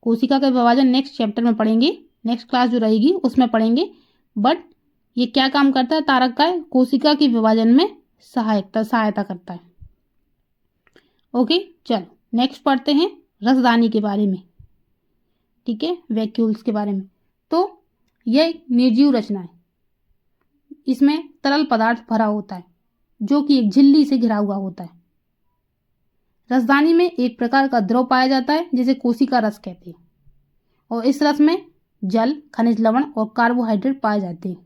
कोशिका का विभाजन नेक्स्ट चैप्टर में पढ़ेंगे, नेक्स्ट क्लास जो रहेगी उसमें पढ़ेंगे। बट ये क्या काम करता है, तारक काय कोशिका के विभाजन में सहायता करता है। ओके, चलो नेक्स्ट पढ़ते हैं रसदानी के बारे में। ठीक है, वैक्यूल्स के बारे में। तो यह एक निर्जीव रचना है, इसमें तरल पदार्थ भरा होता है जो कि एक झिल्ली से घिरा हुआ होता है। रसदानी में एक प्रकार का द्रव पाया जाता है जिसे कोशिका रस कहते हैं, और इस रस में जल, खनिज लवण और कार्बोहाइड्रेट पाए जाते हैं।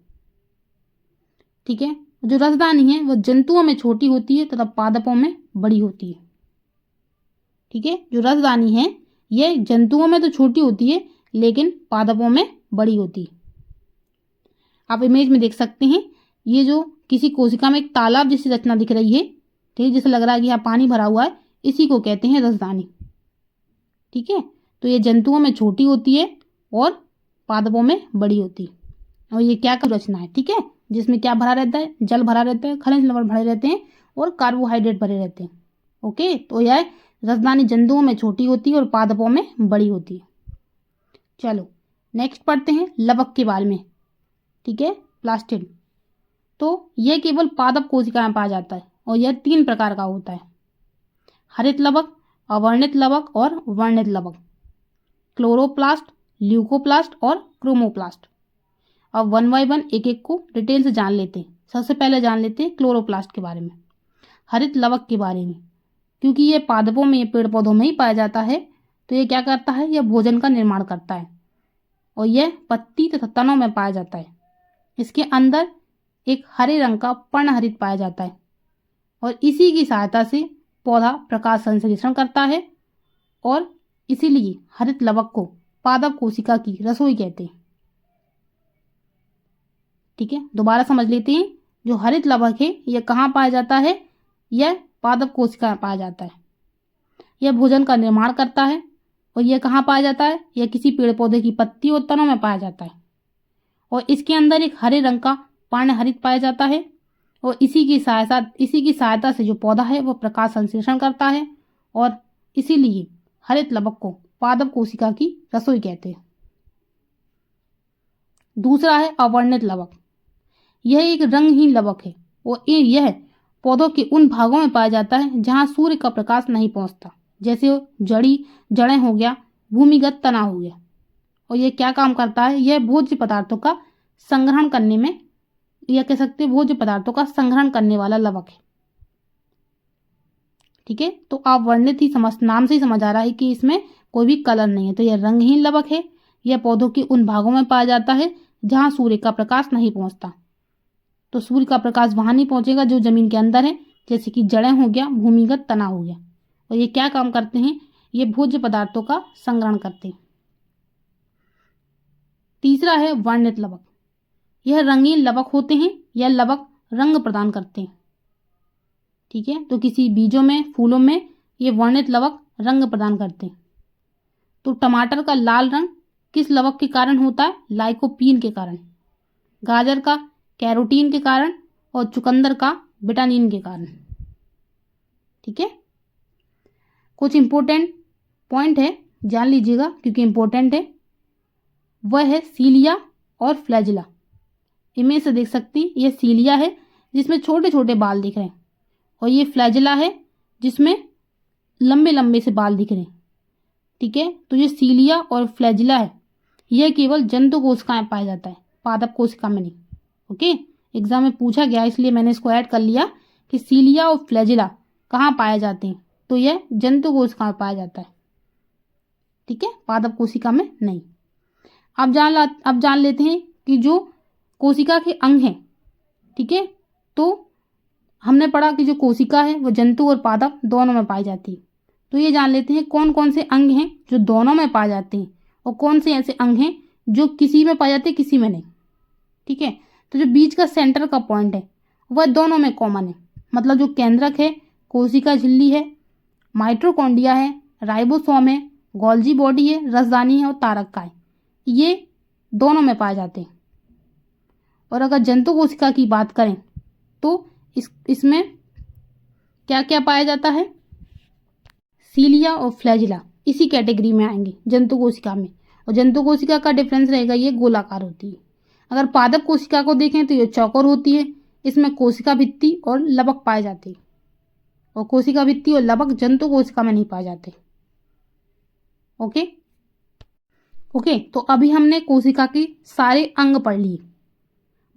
ठीक है, जो रसदानी है वह जंतुओं में छोटी होती है तथा पादपों में बड़ी होती है। ठीक है, जो रसदानी है यह जंतुओं में तो छोटी होती है लेकिन पादपों में बड़ी होती है। आप इमेज में देख सकते हैं, ये जो किसी कोशिका में एक तालाब जैसी रचना दिख रही है, ठीक है, जैसे लग रहा है कि यहाँ पानी भरा हुआ है, इसी को कहते हैं रसदानी। ठीक है, तो ये जंतुओं में छोटी होती है और पादपों में बड़ी होती है। और ये क्या रचना है, ठीक है, जिसमें क्या भरा रहता है, जल भरा रहता है, खनिज लवण भरे रहते हैं और कार्बोहाइड्रेट भरे रहते हैं। ओके, तो यह रसदानी जंतुओं में छोटी होती है और पादपों में बड़ी होती है। चलो नेक्स्ट पढ़ते हैं लवक के बारे में। ठीक है, प्लास्टिड। तो यह केवल पादप कोशिका में पाया जाता है और यह 3 प्रकार का होता है, हरित लवक, अवर्णित लवक और वर्णित लवक, क्लोरोप्लास्ट, ल्यूकोप्लास्ट और क्रोमोप्लास्ट। अब 1 बाय 1 एक एक को डिटेल से जान लेते हैं। सबसे पहले जान लेते हैं क्लोरोप्लास्ट के बारे में, हरित लवक के बारे में। क्योंकि ये पादपों में, ये पेड़ पौधों में ही पाया जाता है, तो ये क्या करता है, यह भोजन का निर्माण करता है और यह पत्ती तथा तनों में पाया जाता है। इसके अंदर एक हरे रंग का पर्णहरित पाया जाता है और इसी की सहायता से पौधा प्रकाश संश्लेषण करता है और इसीलिए हरित लवक को पादप कोशिका की रसोई कहते हैं। ठीक है, दोबारा समझ लेते हैं। जो हरित लवक है यह कहाँ पाया जाता है, यह पादप कोशिका में पाया जाता है। यह भोजन का निर्माण करता है और यह कहाँ पाया जाता है, यह किसी पेड़ पौधे की पत्ती और तनों में पाया जाता है और इसके अंदर एक हरे रंग का पर्णहरित पाया जाता है और इसी की सहायता से जो पौधा है वह प्रकाश संश्लेषण करता है और इसीलिए हरित लवक को पादप कोशिका की रसोई कहते हैं। दूसरा है अवर्णित लवक। यह एक रंगहीन लवक है और यह पौधों के उन भागों में पाया जाता है जहां सूर्य का प्रकाश नहीं पहुंचता, जैसे जड़ें हो गया, भूमिगत तना हो गया। और यह क्या काम करता है, यह भोज्य पदार्थों का संग्रहण करने में, यह कह सकते हैं भोज्य पदार्थों का संग्रहण करने वाला लवक है। ठीक है, तो आप वर्णित ही नाम से ही समझ आ रहा है कि इसमें कोई भी कलर नहीं है। तो यह रंगहीन लवक है। यह पौधों के उन भागों में पाया जाता है जहां सूर्य का प्रकाश नहीं पहुंचता। तो सूर्य का प्रकाश वहां नहीं पहुंचेगा जो जमीन के अंदर है, जैसे कि जड़ें हो गया, भूमिगत तना हो गया। और ये क्या काम करते हैं, ये भोज्य पदार्थों का संग्रहण करते हैं। तीसरा है वर्णित लवक। यह रंगीन लवक होते हैं। यह लवक रंग प्रदान करते हैं। ठीक है, तो किसी बीजों में, फूलों में ये वर्णित लवक रंग प्रदान करते हैं। तो टमाटर का लाल रंग किस लवक के कारण होता है? लाइकोपीन के कारण। गाजर का कैरोटीन के कारण और चुकंदर का विटामिन के कारण। ठीक है, कुछ इंपॉर्टेंट पॉइंट है, जान लीजिएगा क्योंकि इंपॉर्टेंट है। वह है सीलिया और फ्लैजिला। इमेज से देख सकती, ये सीलिया है जिसमें छोटे छोटे बाल दिख रहे हैं, और ये फ्लैजिला है जिसमें लंबे लंबे से बाल दिख रहे हैं। ठीक है, तो ये सीलिया और फ्लैजिला है, यह केवल जंतु कोशिकाएं पाया जाता है, पादप कोशिका में नहीं। ओके, एग्जाम में पूछा गया इसलिए मैंने इसको ऐड कर लिया कि सीलिया और फ्लैजिला कहाँ पाए जाते हैं, तो यह जंतु कोशिका में पाया जाता है। ठीक है, पादप कोशिका में नहीं। अब जान लेते हैं कि जो कोशिका के अंग हैं। ठीक है, तो हमने पढ़ा कि जो कोशिका है वो जंतु और पादप दोनों में पाई जाती है। तो ये जान लेते हैं कौन कौन से अंग हैं जो दोनों में पाए जाते हैं और कौन से ऐसे अंग हैं जो किसी में पाए जाते हैं किसी में नहीं। ठीक है, तो जो बीच का सेंटर का पॉइंट है वह दोनों में कॉमन है, मतलब जो केंद्रक है, कोशिका झिल्ली है, माइटोकॉन्ड्रिया है, राइबोसोम है, गोल्जी बॉडी है, रसदानी है और तारक है, ये दोनों में पाए जाते हैं। और अगर जंतु कोशिका की बात करें तो इसमें क्या क्या पाया जाता है? सीलिया और फ्लैजिला इसी कैटेगरी में आएंगे जंतु कोशिका में। और जंतु कोशिका का डिफरेंस रहेगा, ये गोलाकार होती है। अगर पादप कोशिका को देखें तो ये चौकोर होती है, इसमें कोशिका भित्ति और लवक पाए जाते हैं, और कोशिका भित्ति और लवक जंतु कोशिका में नहीं पाए जाते। ओके, तो अभी हमने कोशिका के सारे अंग पढ़ लिए,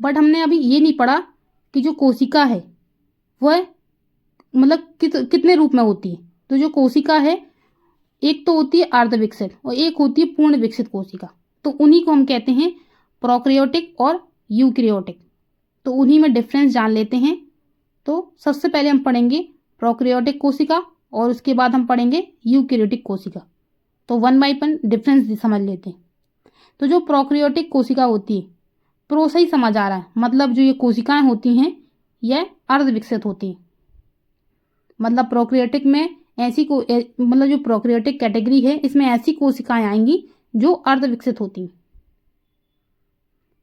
बट हमने अभी ये नहीं पढ़ा कि जो कोशिका है वह मतलब कितने रूप में होती है। तो जो कोशिका है एक तो होती है अर्धविकसित और एक होती है पूर्ण विकसित कोशिका। तो उन्हीं को हम कहते हैं प्रोकैरियोटिक और यूकैरियोटिक। तो उन्हीं में डिफरेंस जान लेते हैं। तो सबसे पहले हम पढ़ेंगे प्रोकैरियोटिक कोशिका और उसके बाद हम पढ़ेंगे यूकैरियोटिक कोशिका। तो 1 बाय 1 डिफरेंस समझ लेते हैं। तो जो प्रोकैरियोटिक कोशिका होती है, प्रो से ही समझ आ रहा है, मतलब जो ये कोशिकाएं होती हैं यह अर्धविकसित होती हैं। मतलब प्रोकैरियोटिक में मतलब जो प्रोकैरियोटिक कैटेगरी है इसमें ऐसी कोशिकाएं आएंगी जो अर्धविकसित होती हैं।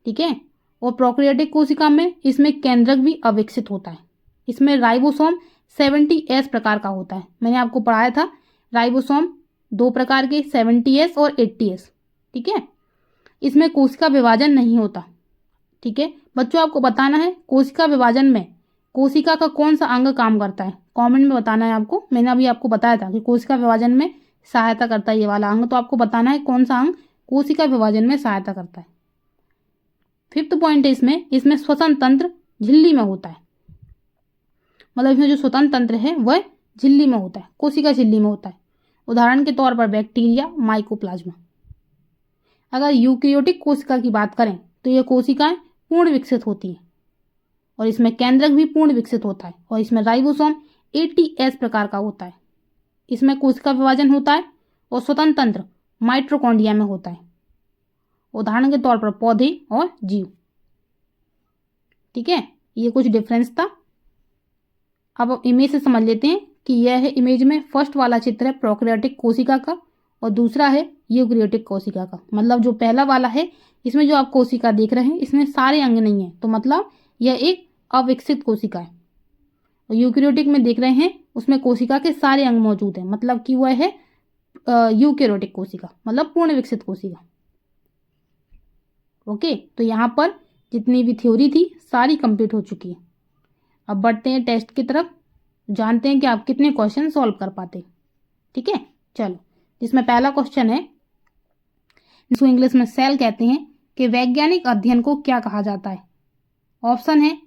ठीक है, और प्रोकैरियोटिक कोशिका में इसमें केंद्रक भी अविकसित होता है। इसमें राइबोसोम 70S प्रकार का होता है। मैंने आपको पढ़ाया था राइबोसोम 2 प्रकार के, 70S और 80S। ठीक है, इसमें कोशिका विभाजन नहीं होता। ठीक है बच्चों, आपको बताना है कोशिका विभाजन में कोशिका का कौन सा अंग काम करता है, कमेंट में बताना है आपको। मैंने अभी आपको बताया था कि कोशिका विभाजन में सहायता करता है ये वाला अंग, तो आपको बताना है कौन सा अंग कोशिका विभाजन में सहायता करता है। 5th पॉइंट है इसमें श्वसन तंत्र झिल्ली में होता है। मतलब इसमें जो श्वसन तंत्र है वह झिल्ली में होता है, कोशिका झिल्ली में होता है। उदाहरण के तौर पर बैक्टीरिया, माइकोप्लाज्मा। अगर यूकैरियोटिक कोशिका की बात करें तो ये कोशिकाएं पूर्ण विकसित होती हैं और इसमें केंद्रक भी पूर्ण विकसित होता है, और इसमें राइबोसोम 80S प्रकार का होता है। इसमें कोशिका विभाजन होता है और श्वसन तंत्र माइटोकॉन्ड्रिया में होता है। उदाहरण के तौर पर पौधे और जीव। ठीक है, ये कुछ डिफरेंस था। अब इमेज से समझ लेते हैं कि यह है इमेज में फर्स्ट वाला चित्र है प्रोकैरियोटिक कोशिका का और दूसरा है यूकैरियोटिक कोशिका का। मतलब जो पहला वाला है इसमें जो आप कोशिका देख रहे हैं इसमें सारे अंग नहीं है, तो मतलब यह एक अविकसित कोशिका है। और यूकैरियोटिक में देख रहे हैं उसमें कोशिका के सारे अंग मौजूद हैं, मतलब कि वह है यूकैरियोटिक कोशिका, मतलब पूर्ण विकसित कोशिका। ओके, तो यहाँ पर जितनी भी थ्योरी थी सारी कंप्लीट हो चुकी है। अब बढ़ते हैं टेस्ट की तरफ, जानते हैं कि आप कितने क्वेश्चन सॉल्व कर पाते। ठीक है, चलो, जिसमें पहला क्वेश्चन है, इसको इंग्लिश में सेल कहते हैं, कि वैज्ञानिक अध्ययन को क्या कहा जाता है। ऑप्शन है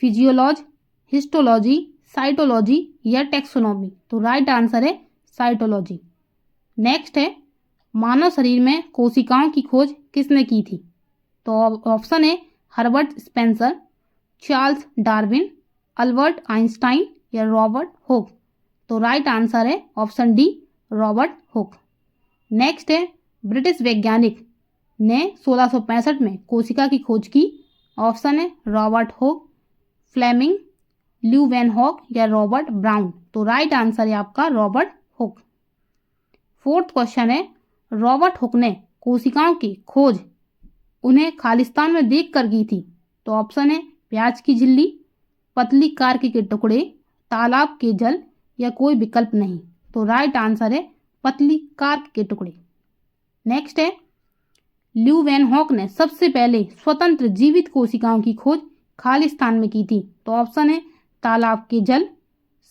फिजियोलॉजी, हिस्टोलॉजी, साइटोलॉजी या टेक्सोनॉमी। तो राइट आंसर है साइटोलॉजी। नेक्स्ट है, मानव शरीर में कोशिकाओं की खोज किसने की थी। तो ऑप्शन है Herbert Spencer, Charles Darwin, Albert Einstein या रॉबर्ट हुक। तो राइट आंसर है option D, Robert Hooke. Next है, ब्रिटिश वैज्ञानिक ने 1665 में कोशिका की खोज की। ऑप्शन है रॉबर्ट हुक, फ्लेमिंग, ल्यूवेनहॉक या रॉबर्ट ब्राउन। तो राइट आंसर है आपका रॉबर्ट हुक। फोर्थ क्वेश्चन है, रॉबर्ट हुक ने कोशिकाओं की खोज उन्हें खालिस्तान में देख कर की थी। तो ऑप्शन है प्याज की झिल्ली, पतली कार्क के टुकड़े, तालाब के जल या कोई विकल्प नहीं। तो राइट आंसर है पतली कार्क के टुकड़े। नेक्स्ट है, ल्यूवेनहॉक ने सबसे पहले स्वतंत्र जीवित कोशिकाओं की खोज खालिस्तान में की थी। तो ऑप्शन है तालाब के जल,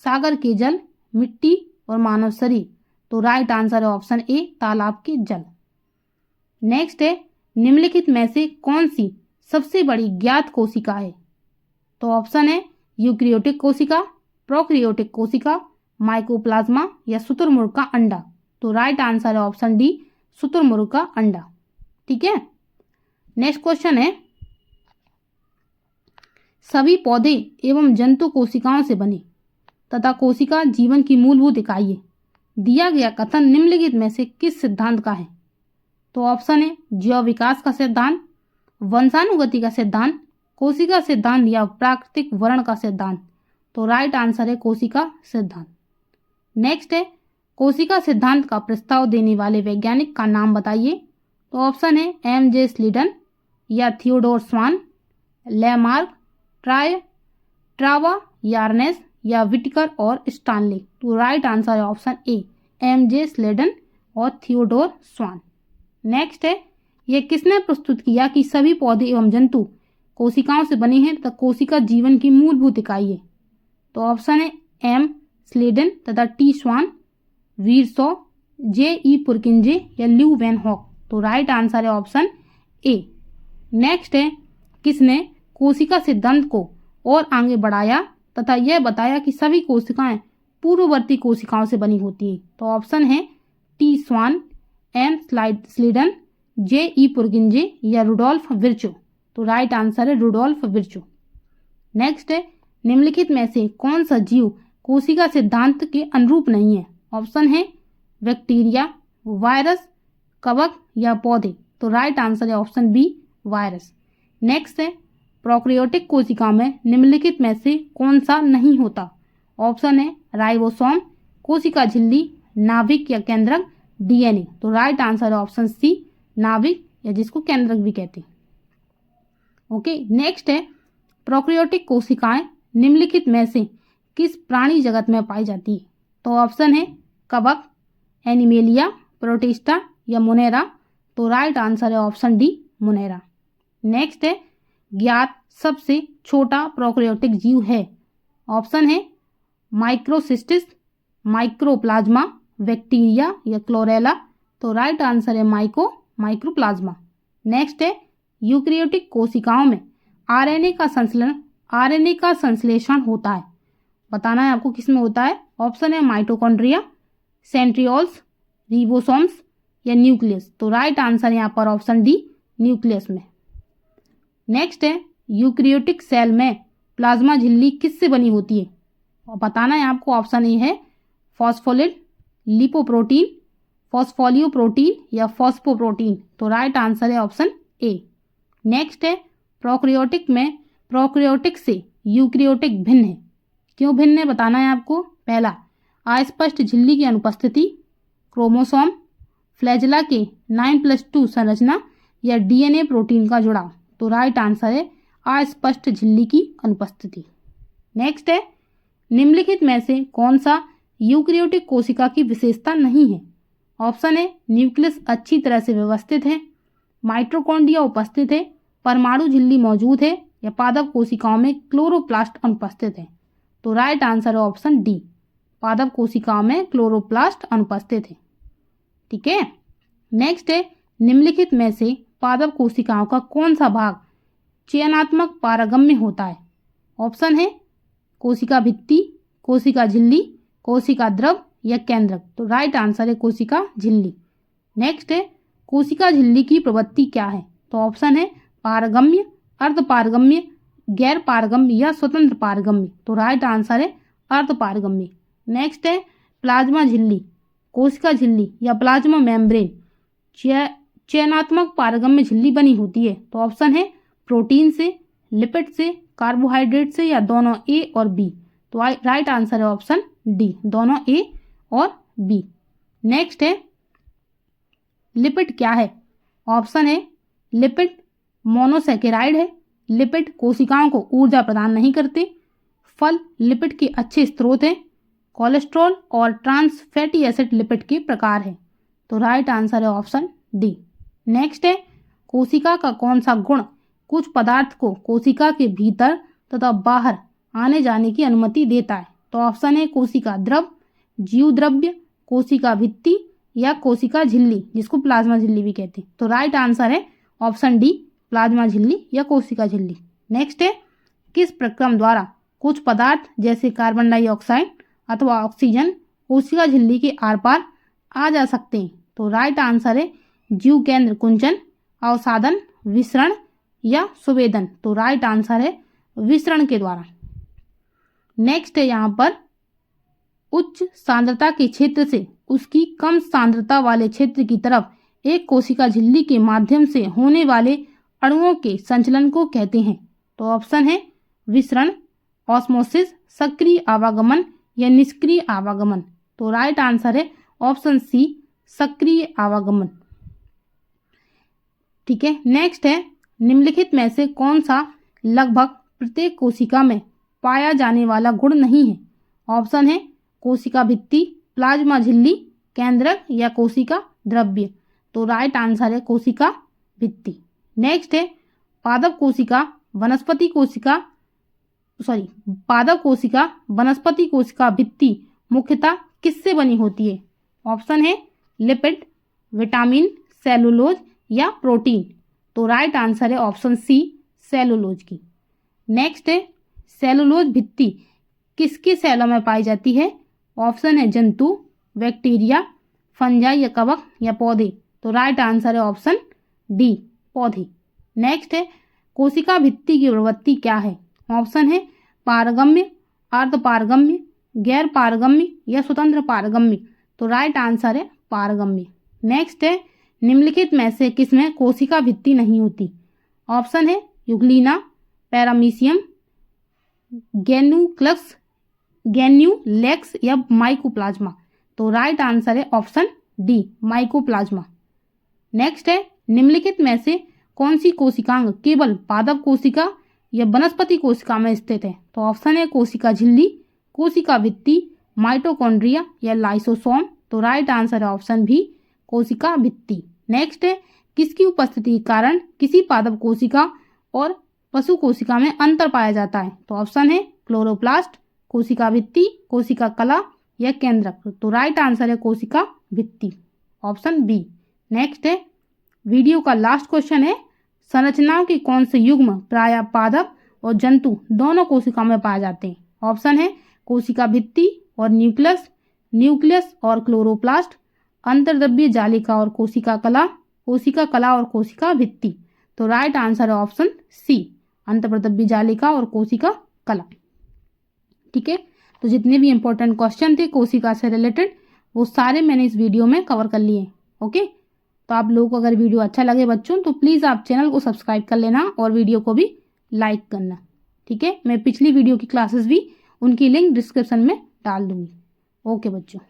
सागर के जल, मिट्टी और मानव शरीर। तो राइट आंसर है ऑप्शन ए तालाब के जल। नेक्स्ट है, निम्नलिखित में से कौन सी सबसे बड़ी ज्ञात कोशिका है? तो ऑप्शन है यूकैरियोटिक कोशिका, प्रोकैरियोटिक कोशिका, माइकोप्लाज्मा या शुतुरमुर्ग का अंडा। तो राइट आंसर है ऑप्शन डी शुतुरमुर्ग का अंडा। ठीक है। नेक्स्ट क्वेश्चन है, सभी पौधे एवं जंतु कोशिकाओं से बने तथा कोशिका जीवन की मूलभूत इकाई है। दिया गया कथन निम्नलिखित में से किस सिद्धांत का है? तो ऑप्शन है जैव विकास का सिद्धांत, वंशानुगति का सिद्धांत, कोशिका सिद्धांत या प्राकृतिक वर्ण का सिद्धांत। तो राइट आंसर है कोशिका सिद्धांत। नेक्स्ट है, कोशिका सिद्धांत का प्रस्ताव देने वाले वैज्ञानिक का नाम बताइए। तो ऑप्शन है एम.जे. स्लीडन या थियोडोर स्वान, लेमार्क, ट्रावा, यार्नेस या विटकर और स्टानले। तो राइट आंसर है ऑप्शन ए एम.जे. स्लीडन और थियोडोर स्वान। नेक्स्ट है, यह किसने प्रस्तुत किया कि सभी पौधे एवं जंतु कोशिकाओं से बने हैं तथा कोशिका जीवन की मूलभूत इकाई है? तो ऑप्शन है एम. स्लीडन तथा टी. स्वान, वीरसॉ, जे.ई. पुरकिंजे या ल्यूवेनहॉक। तो राइट आंसर है ऑप्शन ए। नेक्स्ट है, किसने कोशिका सिद्धांत को और आगे बढ़ाया तथा यह बताया कि सभी कोशिकाएं पूर्ववर्ती कोशिकाओं से बनी होती हैं? तो ऑप्शन है टी. स्वान, एम. स्लीडन, जे.ई. पुरकिंजे या रुडोल्फ विर्चो। तो राइट आंसर है रुडोल्फ विर्चो। नेक्स्ट है, निम्नलिखित में से कौन सा जीव कोशिका सिद्धांत के अनुरूप नहीं है? ऑप्शन है बैक्टीरिया, वायरस, कवक या पौधे। तो राइट आंसर है ऑप्शन बी वायरस। नेक्स्ट है, प्रोकैरियोटिक कोशिका में निम्नलिखित में से कौन सा नहीं होता? ऑप्शन है राइबोसोम, कोशिका झिल्ली, नाभिक या केंद्रक, डीएनए। तो राइट आंसर है ऑप्शन सी नाभिक या जिसको केंद्रक भी कहते हैं। ओके। नेक्स्ट है, प्रोकैरियोटिक कोशिकाएं निम्नलिखित में से किस प्राणी जगत में पाई जाती है? तो ऑप्शन है कवक, एनिमेलिया, प्रोटिस्टा या मोनेरा। तो राइट आंसर है ऑप्शन डी मोनेरा। नेक्स्ट है, ज्ञात सबसे छोटा प्रोकैरियोटिक जीव है? ऑप्शन है माइक्रोसिस्टिस, माइक्रोप्लाज्मा, बैक्टीरिया या क्लोरेला। तो राइट आंसर है माइक्रोप्लाज्मा। नेक्स्ट है, यूकैरियोटिक कोशिकाओं में आरएनए का संश्लेषण होता है, बताना है आपको किस में होता है? ऑप्शन है माइटोकॉन्ड्रिया, सेंट्रियोल्स, रिबोसोम्स या न्यूक्लियस। तो राइट आंसर यहाँ पर ऑप्शन डी न्यूक्लियस में। नेक्स्ट है, यूकैरियोटिक सेल में प्लाज्मा झिल्ली किससे बनी होती है? और बताना है आपको। ऑप्शन ए है फॉस्फोलिपिड, लिपोप्रोटीन, फॉस्फोलियोप्रोटीन या फॉस्फोप्रोटीन। तो राइट आंसर है ऑप्शन ए। नेक्स्ट है, प्रोकैरियोटिक से यूकैरियोटिक भिन्न है, क्यों भिन्न है बताना है आपको। पहला, अस्पष्ट झिल्ली की अनुपस्थिति, क्रोमोसोम, फ्लैजेला के 9+2 संरचना या डीएनए प्रोटीन का जुड़ाव। तो राइट आंसर है अस्पष्ट झिल्ली की अनुपस्थिति। नेक्स्ट है, निम्नलिखित में से कौन सा यूकैरियोटिक कोशिका की विशेषता नहीं है? ऑप्शन है न्यूक्लियस अच्छी तरह से व्यवस्थित है, माइटोकॉन्ड्रिया उपस्थित है, परमाणु झिल्ली मौजूद है या पादप कोशिकाओं में क्लोरोप्लास्ट अनुपस्थित है। तो राइट आंसर है ऑप्शन डी पादप कोशिकाओं में क्लोरोप्लास्ट अनुपस्थित है। ठीक है। नेक्स्ट है, निम्नलिखित में से पादप कोशिकाओं का कौन सा भाग चयनात्मक पारगम्य होता है? ऑप्शन है कोशिका भित्ति, कोशिका झिल्ली, कोशिका द्रव या केंद्रक। तो राइट आंसर है कोशिका झिल्ली। नेक्स्ट है, कोशिका झिल्ली की प्रवृत्ति क्या है? तो ऑप्शन है पारगम्य, अर्धपारगम्य, गैर पारगम्य या स्वतंत्र पारगम्य। तो राइट आंसर है अर्धपारगम्य। नेक्स्ट है, प्लाज्मा झिल्ली, कोशिका झिल्ली या प्लाज्मा मेम्ब्रेन चयनात्मक पारगम्य झिल्ली बनी होती है। तो ऑप्शन है प्रोटीन से, लिपिड से, कार्बोहाइड्रेट से या दोनों ए और बी। तो राइट आंसर है ऑप्शन डी दोनों ए और बी। नेक्स्ट है लिपिड क्या है? ऑप्शन है लिपिड मोनोसेकेराइड है। लिपिड कोशिकाओं को ऊर्जा प्रदान नहीं करते। फल लिपिड के अच्छे स्रोत हैं। कोलेस्ट्रॉल और ट्रांस फैटी एसिड लिपिड के प्रकार हैं। तो राइट आंसर है ऑप्शन डी। नेक्स्ट है कोशिका का कौन सा गुण कुछ पदार्थ को कोशिका के भीतर तथा बाहर आने जाने की अनुमति देता है? तो ऑप्शन है कोशिका द्रव, जीव द्रव्य, कोशिका भित्ति या कोशिका झिल्ली, जिसको प्लाज्मा झिल्ली भी कहते हैं। तो राइट आंसर है ऑप्शन डी, प्लाज्मा झिल्ली या कोशिका झिल्ली। नेक्स्ट है किस प्रक्रम द्वारा कुछ पदार्थ जैसे कार्बन डाइऑक्साइड अथवा ऑक्सीजन कोशिका झिल्ली के आर पार आ जा सकते हैं? तो राइट आंसर है जीव केंद्र कुंचन, अवसादन, विसरण या सुवेदन। तो राइट आंसर है विसरण के द्वारा। नेक्स्ट है यहाँ पर उच्च सांद्रता के क्षेत्र से उसकी कम सांद्रता वाले क्षेत्र की तरफ एक कोशिका झिल्ली के माध्यम से होने वाले अणुओं के संचलन को कहते हैं? तो ऑप्शन है विसरण, ऑस्मोसिस, सक्रिय आवागमन या निष्क्रिय आवागमन। तो राइट आंसर है ऑप्शन सी, सक्रिय आवागमन। ठीक है। नेक्स्ट है निम्नलिखित में से कौन सा लगभग प्रत्येक कोशिका में पाया जाने वाला गुण नहीं है? ऑप्शन है कोशिका भित्ति, प्लाज्मा झिल्ली, केंद्रक या कोशिका द्रव्य। तो राइट आंसर है कोशिका भित्ति। नेक्स्ट है पादप कोशिका वनस्पति कोशिका भित्ति मुख्यतः किससे बनी होती है? ऑप्शन है लिपिड, विटामिन, सेलुलोज या प्रोटीन। तो राइट आंसर है ऑप्शन सी, सेलुलोज की। नेक्स्ट है सेलुलोज भित्ति किसके सेलों में पाई जाती है? ऑप्शन है जंतु, बैक्टीरिया, फंजाई या कवक या पौधे। तो राइट आंसर है ऑप्शन डी, पौधे। नेक्स्ट है कोशिका भित्ति की प्रवृत्ति क्या है? ऑप्शन है पारगम्य, अर्धपारगम्य, गैर पारगम्य या स्वतंत्र पारगम्य। तो राइट आंसर है पारगम्य। नेक्स्ट है निम्नलिखित में से किसमें कोशिका भित्ति नहीं होती? ऑप्शन है यूग्लिना, पैरामीशियम, ग्रैन्युलेक्स या माइकोप्लाज्मा। तो राइट आंसर है ऑप्शन डी, माइकोप्लाज्मा। नेक्स्ट है निम्नलिखित में से कौन सी कोशिकांग केवल पादप कोशिका या वनस्पति कोशिका में स्थित है? तो ऑप्शन है कोशिका झिल्ली, कोशिका भित्ति, माइटोकॉन्ड्रिया या लाइसोसोम। तो राइट आंसर है ऑप्शन बी, कोशिका भित्ति। नेक्स्ट है किसकी उपस्थिति के कारण किसी पादप कोशिका और पशु कोशिका में अंतर पाया जाता है? तो ऑप्शन है क्लोरोप्लास्ट, कोशिका भित्ति, कोशिका कला या केंद्रक। तो राइट आंसर है कोशिका भित्ति, ऑप्शन बी। नेक्स्ट है वीडियो का लास्ट क्वेश्चन है संरचनाओं के कौन से युग्म प्रायः पादप और जंतु दोनों कोशिका में पाए जाते हैं? ऑप्शन है कोशिका भित्ति और न्यूक्लियस और क्लोरोप्लास्ट, अंतर्द्रव्य जालिका और कोशिका कला और कोशिका भित्ति। तो राइट आंसर है ऑप्शन सी, अंतर्द्रव्य जालिका और कोशिका कला। ठीक है। तो जितने भी इंपॉर्टेंट क्वेश्चन थे कोशिका से रिलेटेड वो सारे मैंने इस वीडियो में कवर कर लिए। ओके। तो आप लोगों को अगर वीडियो अच्छा लगे बच्चों तो प्लीज़ आप चैनल को सब्सक्राइब कर लेना और वीडियो को भी लाइक करना। ठीक है। मैं पिछली वीडियो की क्लासेस भी उनकी लिंक डिस्क्रिप्शन में डाल दूंगी। ओके बच्चों।